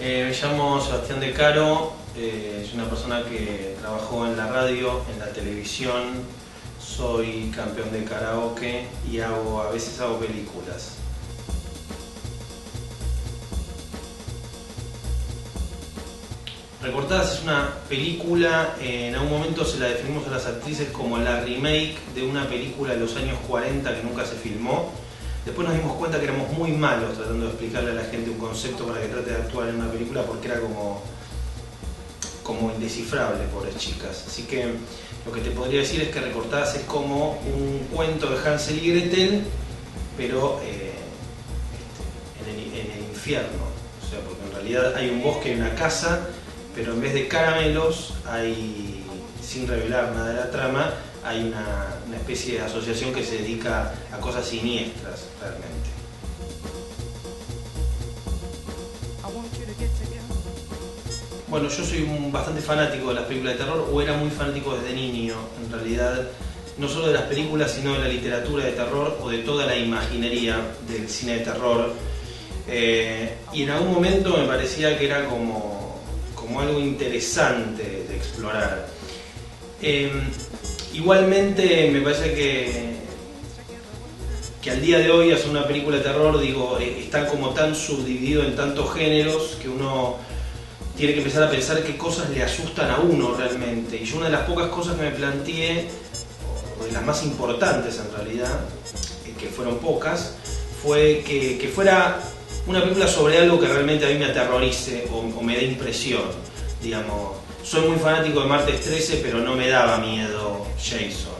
Me llamo Sebastián De Caro, soy una persona que trabajó en la radio, en la televisión, soy campeón de karaoke y a veces hago películas. Recortadas es una película, en algún momento se la definimos a las actrices como la remake de una película de los años 40 que nunca se filmó. Después nos dimos cuenta que éramos muy malos tratando de explicarle a la gente un concepto para que trate de actuar en una película porque era como indescifrable, pobres chicas. Así que lo que te podría decir es que Recortadas es como un cuento de Hansel y Gretel, pero en el infierno. O sea, porque en realidad hay un bosque y una casa, pero en vez de caramelos hay, sin revelar nada de la trama, hay una especie de asociación que se dedica a cosas siniestras, realmente. Bueno, yo soy bastante fanático de las películas de terror, o era muy fanático desde niño, en realidad, no solo de las películas, sino de la literatura de terror o de toda la imaginería del cine de terror. Y en algún momento me parecía que era como algo interesante de explorar. Igualmente me parece que al día de hoy hacer una película de terror, está como tan subdividido en tantos géneros que uno tiene que empezar a pensar qué cosas le asustan a uno realmente. Y yo una de las pocas cosas que me planteé, o de las más importantes en realidad, que fueron pocas, fue que fuera una película sobre algo que realmente a mí me aterrorice o me dé impresión, digamos. Soy muy fanático de Martes 13, pero no me daba miedo Jason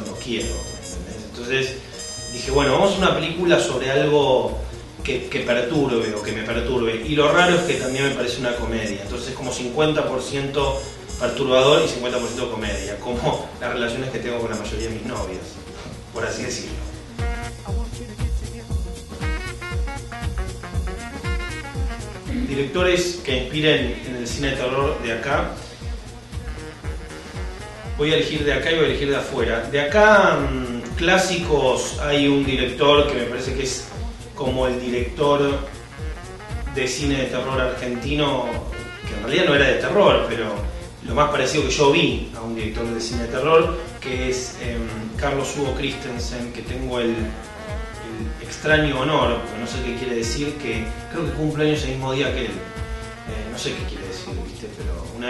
lo quiero, ¿entendés? Entonces dije, bueno, vamos a hacer una película sobre algo que perturbe o que me perturbe. Y lo raro es que también me parece una comedia. Entonces es como 50% perturbador y 50% comedia, como las relaciones que tengo con la mayoría de mis novias, por así decirlo. Directores que inspiren en el cine de terror de acá. Voy a elegir de acá y voy a elegir de afuera. De acá, clásicos, hay un director que me parece que es como el director de cine de terror argentino, que en realidad no era de terror, pero lo más parecido que yo vi a un director de cine de terror, que es Carlos Hugo Christensen, que tengo el extraño honor, porque no sé qué quiere decir, que creo que cumple años el mismo día que él. No sé qué quiere decir, ¿viste? Pero una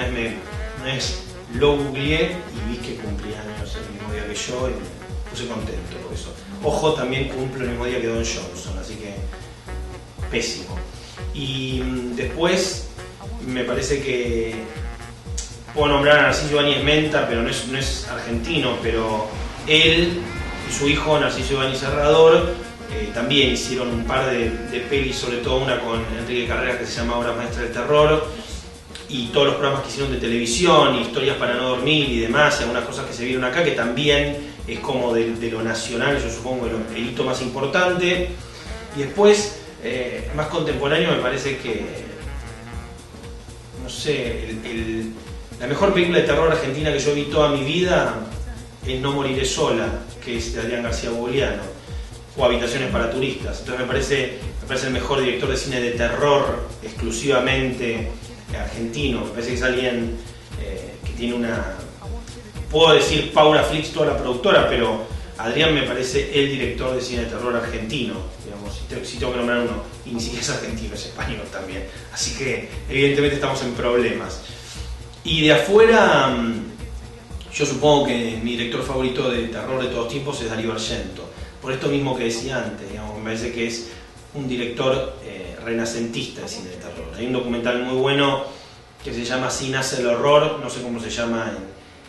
vez lo googleé y vi que cumplía años el mismo día que yo y me puse contento por eso. Ojo, también cumple el mismo día que Don Johnson, así que pésimo. Y después me parece que puedo nombrar a Narciso Ibáñez Menta, pero no es argentino, pero él y su hijo Narciso Ibáñez Serrador también hicieron un par de pelis, sobre todo una con Enrique Carreras que se llama Obras Maestras del Terror, y todos los programas que hicieron de televisión, Historias para no dormir y demás, y algunas cosas que se vieron acá, que también es como de lo nacional, yo supongo, el hito más importante. Y después, más contemporáneo, me parece que, no sé, la mejor película de terror argentina que yo vi toda mi vida es No moriré sola, que es de Adrián García Bogliano, o Habitaciones para turistas. Entonces me parece el mejor director de cine de terror exclusivamente argentino. Me parece que es alguien que tiene una... Puedo decir Paula Flix, toda la productora, pero Adrián me parece el director de cine de terror argentino, digamos, si tengo que nombrar uno, y ni siquiera es argentino, es español también. Así que evidentemente estamos en problemas. Y de afuera, yo supongo que mi director favorito de terror de todos tiempos es Darío Argento. Por esto mismo que decía antes, digamos, me parece que es un director renacentista de cine de terror. Hay un documental muy bueno que se llama Así nace el horror, no sé cómo se llama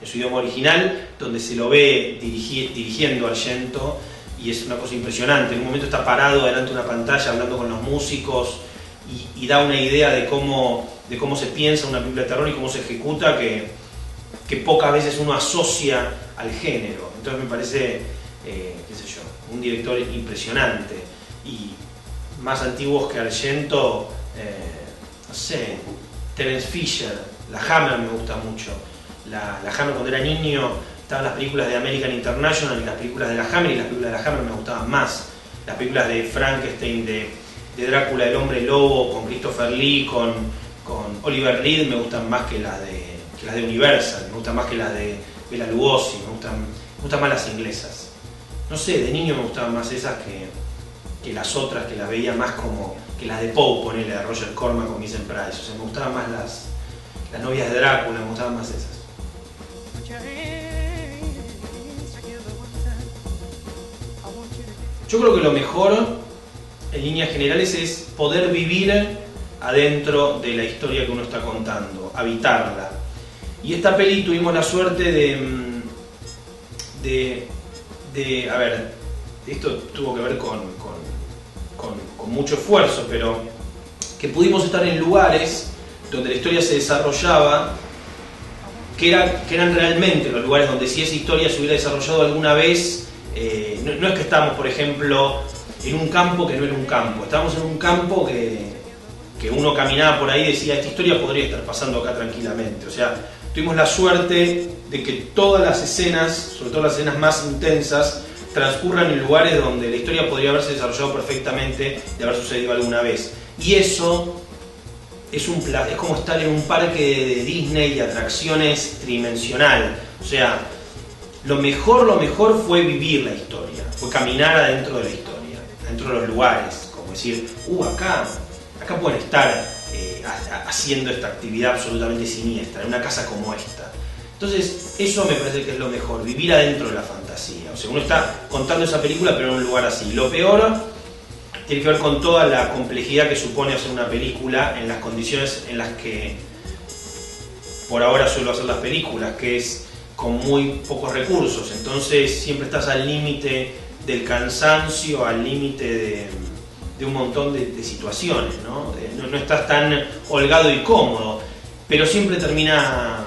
en su idioma original, donde se lo ve dirigiendo a Argento, y es una cosa impresionante. En un momento está parado delante de una pantalla hablando con los músicos y da una idea de cómo se piensa una película de terror y cómo se ejecuta, que pocas veces uno asocia al género. Entonces me parece, qué sé yo, un director impresionante. Y más antiguos que Argento, no sé, Terence Fisher, la Hammer me gusta mucho. La Hammer, cuando era niño, estaban las películas de American International y las películas de la Hammer, y las películas de la Hammer me gustaban más. Las películas de Frankenstein, de de Drácula, el Hombre Lobo, con Christopher Lee, con Oliver Reed, me gustan más que las de Universal, me gustan más que las de Bela Lugosi, me gustan más las inglesas. No sé, de niño me gustaban más esas que las otras, que las veía más como que las de Poe, ponele, de Roger Corman con Vincent Price. O sea, me gustaban más las novias de Drácula, me gustaban más esas. Yo creo que lo mejor, en líneas generales, es poder vivir adentro de la historia que uno está contando, habitarla. Y esta peli tuvimos la suerte a ver, esto tuvo que ver con mucho esfuerzo, pero que pudimos estar en lugares donde la historia se desarrollaba, que eran realmente los lugares donde si esa historia se hubiera desarrollado alguna vez, no es que estábamos, por ejemplo, en un campo que no era un campo, estábamos en un campo que uno caminaba por ahí y decía, esta historia podría estar pasando acá tranquilamente. O sea, tuvimos la suerte de que todas las escenas, sobre todo las escenas más intensas, transcurran en lugares donde la historia podría haberse desarrollado perfectamente de haber sucedido alguna vez. Y eso es como estar en un parque de Disney de atracciones tridimensional. O sea, lo mejor fue vivir la historia, fue caminar adentro de la historia, adentro de los lugares, como decir, acá pueden estar haciendo esta actividad absolutamente siniestra, en una casa como esta. Entonces, eso me parece que es lo mejor, vivir adentro de la fantasía. O sea, uno está contando esa película, pero en un lugar así. Lo peor tiene que ver con toda la complejidad que supone hacer una película en las condiciones en las que por ahora suelo hacer las películas, que es con muy pocos recursos. Entonces, siempre estás al límite del cansancio, al límite de un montón de situaciones, ¿no? No estás tan holgado y cómodo, pero siempre termina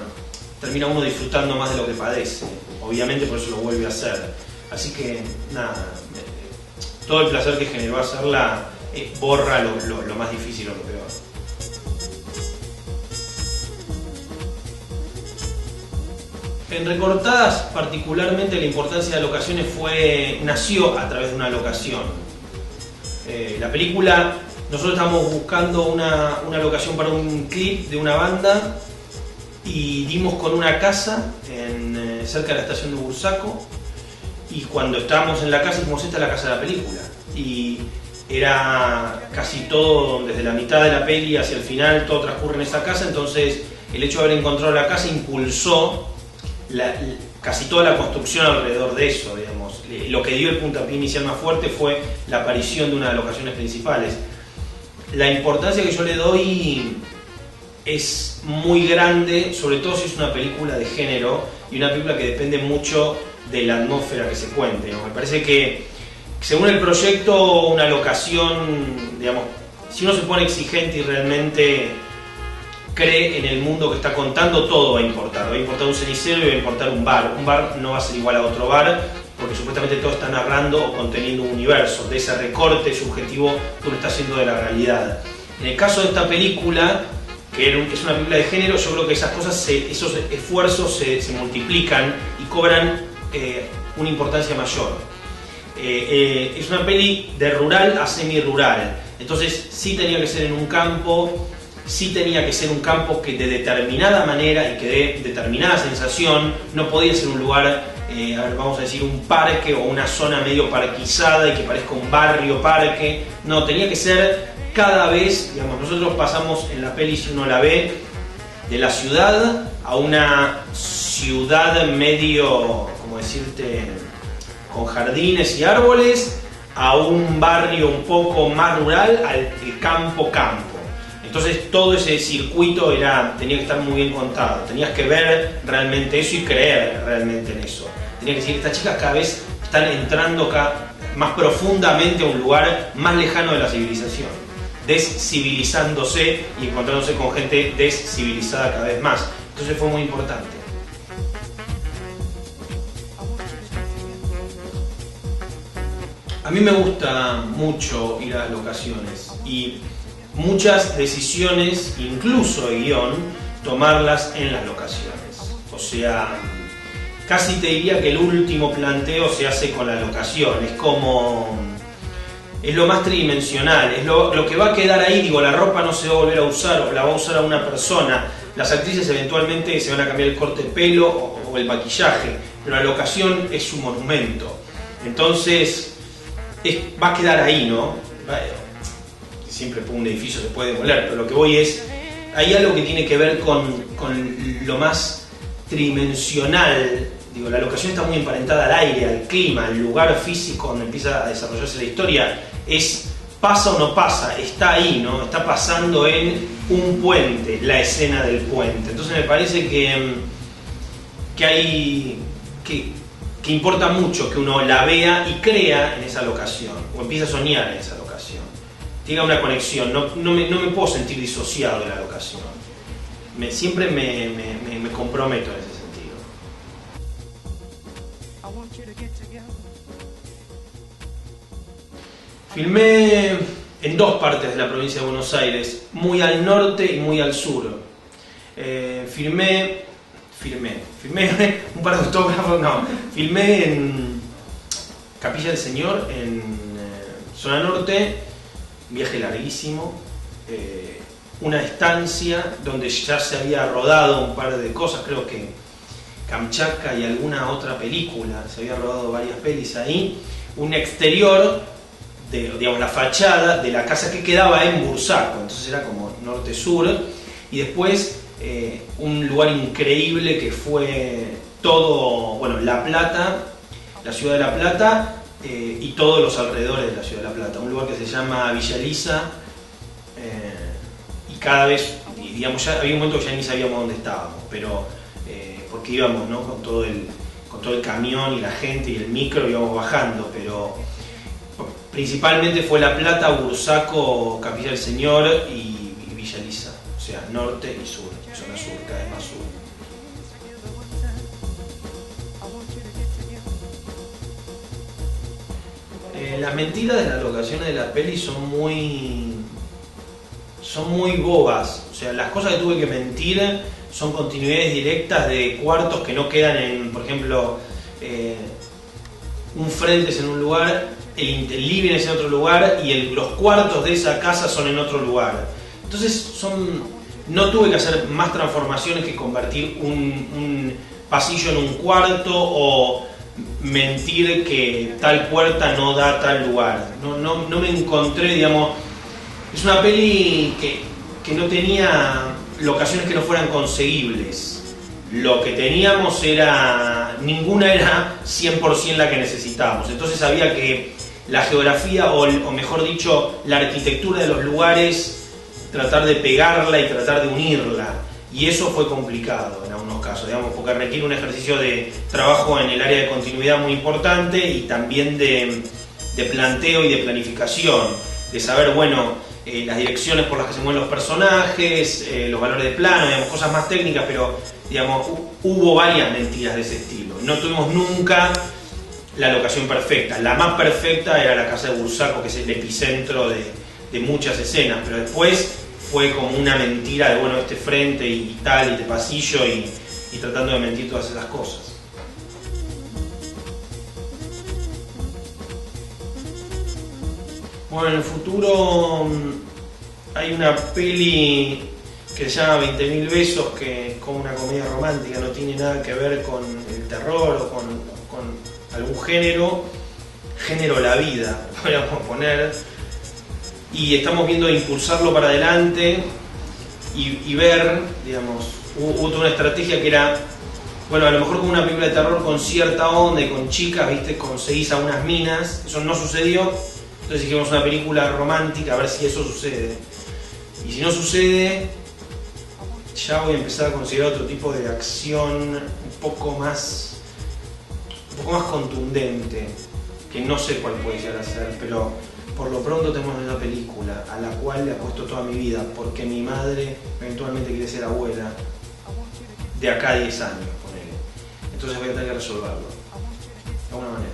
uno disfrutando más de lo que padece. Obviamente por eso lo vuelve a hacer. Así que nada, todo el placer que generó hacerla borra lo más difícil o lo peor. En Recortadas, particularmente, la importancia de locaciones nació a través de una locación. La película, nosotros estábamos buscando una locación para un clip de una banda y dimos con una casa cerca de la estación de Bursaco, y cuando estábamos en la casa dijimos, esta es la casa de la película, y era casi todo, desde la mitad de la peli hacia el final, todo transcurre en esa casa. Entonces el hecho de haber encontrado la casa impulsó casi toda la construcción alrededor de eso, digamos. Lo que dio el puntapié inicial más fuerte fue la aparición de una de las locaciones principales. La importancia que yo le doy es muy grande, sobre todo si es una película de género y una película que depende mucho de la atmósfera que se cuente, ¿no? Me parece que, según el proyecto, una locación, digamos, si uno se pone exigente y realmente cree en el mundo que está contando, todo va a importar. Va a importar un cenicero y va a importar un bar. Un bar no va a ser igual a otro bar, porque supuestamente todo está narrando o conteniendo un universo, de ese recorte subjetivo que uno está haciendo de la realidad. En el caso de esta película, que es una película de género, yo creo que esas cosas, esos esfuerzos se multiplican y cobran una importancia mayor. Es una peli de rural a semi-rural, entonces sí tenía que ser en un campo, sí tenía que ser un campo que de determinada manera y que dé determinada sensación. No podía ser un lugar, vamos a decir, un parque o una zona medio parquizada y que parezca un barrio parque. No, tenía que ser cada vez, digamos, nosotros pasamos en la peli, si uno la ve, de la ciudad a una ciudad medio, como decirte, con jardines y árboles, a un barrio un poco más rural, al campo. Entonces todo ese circuito tenía que estar muy bien contado, tenías que ver realmente eso y creer realmente en eso. Tenía que decir, estas chicas cada vez están entrando más profundamente a un lugar más lejano de la civilización, descivilizándose y encontrándose con gente descivilizada cada vez más. Entonces fue muy importante. A mí me gusta mucho ir a las locaciones y muchas decisiones, incluso de guión, tomarlas en las locaciones. O sea, casi te diría que el último planteo se hace con la locación. Es como es lo más tridimensional, es lo que va a quedar ahí. Digo, la ropa no se va a volver a usar, o la va a usar a una persona. Las actrices eventualmente se van a cambiar el corte de pelo o el maquillaje, pero la locación es su monumento. Entonces, va a quedar ahí, ¿no? Siempre por un edificio se puede demoler, pero lo que voy es, hay algo que tiene que ver con lo más tridimensional. Digo, la locación está muy emparentada al aire, al clima, al lugar físico donde empieza a desarrollarse la historia. Pasa o no pasa, está ahí, ¿no? Está pasando en un puente, la escena del puente. Entonces me parece que importa mucho que uno la vea y crea en esa locación, o empiece a soñar en esa locación. Tenga una conexión, no me puedo sentir disociado de la locación. Siempre me comprometo en ese sentido. Filmé en dos partes de la provincia de Buenos Aires, muy al norte y muy al sur. Filmé un par de autógrafos, filmé en Capilla del Señor, en zona norte, viaje larguísimo, una estancia donde ya se había rodado un par de cosas, creo que Kamchatka y alguna otra película, se había rodado varias pelis ahí, un exterior, digamos, la fachada de la casa que quedaba en Bursaco, entonces era como norte-sur, y después un lugar increíble que fue todo, bueno, La Plata, la ciudad de La Plata, y todos los alrededores de la ciudad de La Plata, un lugar que se llama Villa Elisa, y cada vez, digamos, ya había un momento que ya ni sabíamos dónde estábamos, pero porque íbamos, ¿no? con todo el camión y la gente y el micro íbamos bajando, pero principalmente fue La Plata, Bursaco, Capilla del Señor y Villa Elisa, o sea, norte y sur, zona sur, cada vez más sur. Las mentiras de las locaciones de la peli son muy bobas, o sea, las cosas que tuve que mentir son continuidades directas de cuartos que no quedan en, por ejemplo, un frente es en un lugar, el living es en otro lugar y los cuartos de esa casa son en otro lugar. Entonces no tuve que hacer más transformaciones que convertir un pasillo en un cuarto o mentir que tal puerta no da a tal lugar. No me encontré, digamos, es una peli que no tenía locaciones que no fueran conseguibles. Lo que teníamos ninguna era 100% la que necesitábamos. Entonces había que la geografía, o mejor dicho, la arquitectura de los lugares, tratar de pegarla y tratar de unirla. Y eso fue complicado en algunos casos, digamos, porque requiere un ejercicio de trabajo en el área de continuidad muy importante y también de planteo y de planificación, de saber, bueno, las direcciones por las que se mueven los personajes, los valores de plano, digamos, cosas más técnicas, pero digamos, hubo varias mentiras de ese estilo. No tuvimos nunca la locación perfecta. La más perfecta era la casa de Bursaco, que es el epicentro de muchas escenas, pero después fue como una mentira de, bueno, este frente y tal, y este pasillo, y tratando de mentir todas esas cosas. Bueno, en el futuro hay una peli que se llama 20.000 besos, que es como una comedia romántica, no tiene nada que ver con el terror o con algún género la vida, podríamos poner, y estamos viendo impulsarlo para adelante y ver, digamos, hubo toda una estrategia que era, bueno, a lo mejor con una película de terror con cierta onda y con chicas, viste, conseguís a unas minas, eso no sucedió, entonces dijimos una película romántica, a ver si eso sucede, y si no sucede, ya voy a empezar a considerar otro tipo de acción un poco más contundente, que no sé cuál puede llegar a ser, pero por lo pronto tenemos una película a la cual le apuesto toda mi vida, porque mi madre eventualmente quiere ser abuela de acá a 10 años, ponele. Entonces voy a tener que resolverlo de alguna manera.